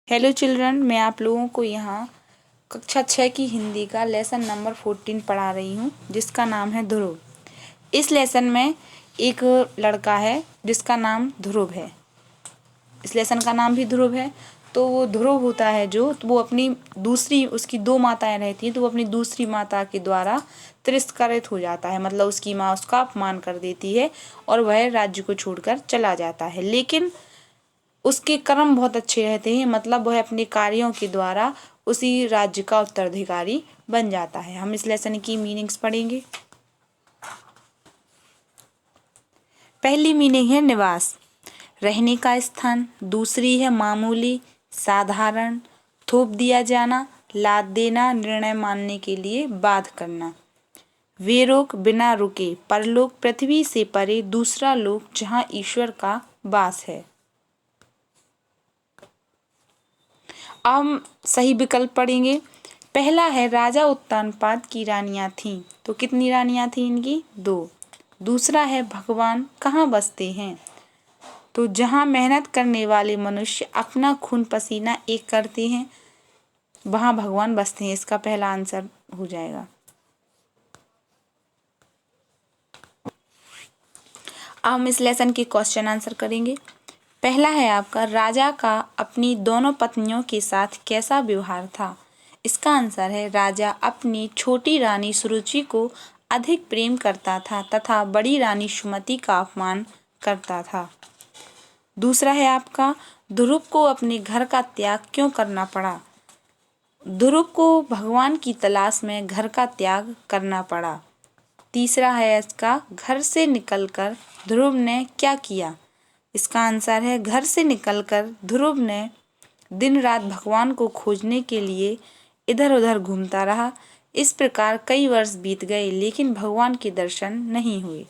Hello children, मैं आप लोगों को यहाँ कक्षा 6 की हिंदी का लेसन नंबर 14 पढ़ा रही हूँ, जिसका नाम है ध्रुव। इस लेसन में एक लड़का है जिसका नाम ध्रुव है। इस लेसन का नाम भी ध्रुव है। तो वो ध्रुव होता है तो वो अपनी दूसरी, उसकी दो माताएं रहती हैं, तो वो अपनी दूसरी माता के द्वारा तिरस्कृत हो जाता है। मतलब उसकी माँ उसका अपमान कर देती है और वह राज्य को छोड़कर चला जाता है। लेकिन उसके कर्म बहुत अच्छे रहते हैं, मतलब वह अपने कार्यों के द्वारा उसी राज्य का उत्तराधिकारी बन जाता है। हम इस लेसन की मीनिंग्स पढ़ेंगे। पहली मीनिंग है निवास, रहने का स्थान। दूसरी है मामूली, साधारण, थोप दिया जाना, लाद देना, निर्णय मानने के लिए बाध करना। वे लोग बिना रुके, परलोक पृथ्वी से परे दूसरा लोक जहाँ ईश्वर का वास है। अब हम सही विकल्प पढ़ेंगे। पहला है राजा उत्तानपाद की रानियां थीं। तो कितनी रानियां थीं इनकी? 2। दूसरा है भगवान कहाँ बसते हैं? तो जहाँ मेहनत करने वाले मनुष्य अपना खून पसीना एक करते हैं, वहाँ भगवान बसते हैं। इसका पहला आंसर हो जाएगा। अब हम इस लेसन के क्वेश्चन आंसर करेंगे। पहला है आपका, राजा का अपनी दोनों पत्नियों के साथ कैसा व्यवहार था? इसका आंसर है, राजा अपनी छोटी रानी सुरुचि को अधिक प्रेम करता था तथा बड़ी रानी सुमति का अपमान करता था। दूसरा है आपका, ध्रुव को अपने घर का त्याग क्यों करना पड़ा? ध्रुव को भगवान की तलाश में घर का त्याग करना पड़ा। तीसरा है इसका, घर से निकलकर ध्रुव ने क्या किया? इसका आंसर है, घर से निकलकर ध्रुव ने दिन रात भगवान को खोजने के लिए इधर उधर घूमता रहा। इस प्रकार कई वर्ष बीत गए, लेकिन भगवान के दर्शन नहीं हुए।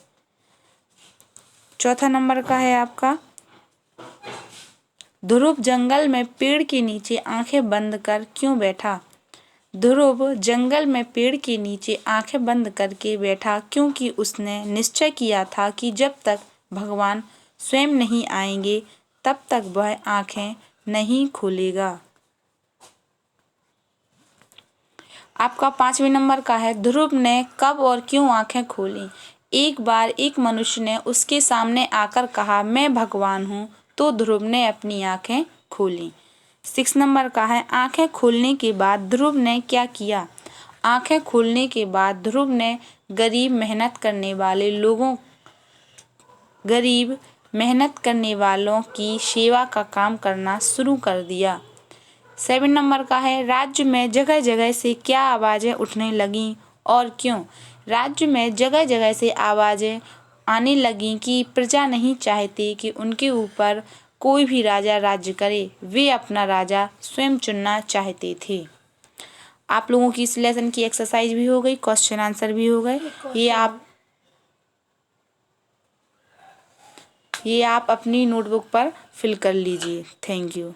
चौथा नंबर का है आपका, ध्रुव जंगल में पेड़ के नीचे आंखें बंद कर क्यों बैठा? ध्रुव जंगल में पेड़ के नीचे आंखें बंद करके बैठा क्योंकि उसने निश्चय किया था कि जब तक भगवान स्वयं नहीं आएंगे तब तक वह आंखें नहीं खोलेगा। आपका 5वें नंबर का है, ध्रुव ने कब और क्यों आंखें खोली? एक बार एक मनुष्य ने उसके सामने आकर कहा, मैं भगवान हूँ, तो ध्रुव ने अपनी आंखें खोली। 6 नंबर का है, आंखें खोलने के बाद ध्रुव ने क्या किया? आंखें खोलने के बाद ध्रुव ने गरीब मेहनत करने वालों की सेवा का काम करना शुरू कर दिया। 7 नंबर का है, राज्य में जगह जगह से क्या आवाज़ें उठने लगीं और क्यों? राज्य में जगह जगह से आवाज़ें आने लगीं कि प्रजा नहीं चाहती कि उनके ऊपर कोई भी राजा राज्य करे, वे अपना राजा स्वयं चुनना चाहते थे। आप लोगों की इस लेसन की एक्सरसाइज भी हो गई, क्वेश्चन आंसर भी हो गए। ये आप अपनी नोटबुक पर फिल कर लीजिए। Thank you.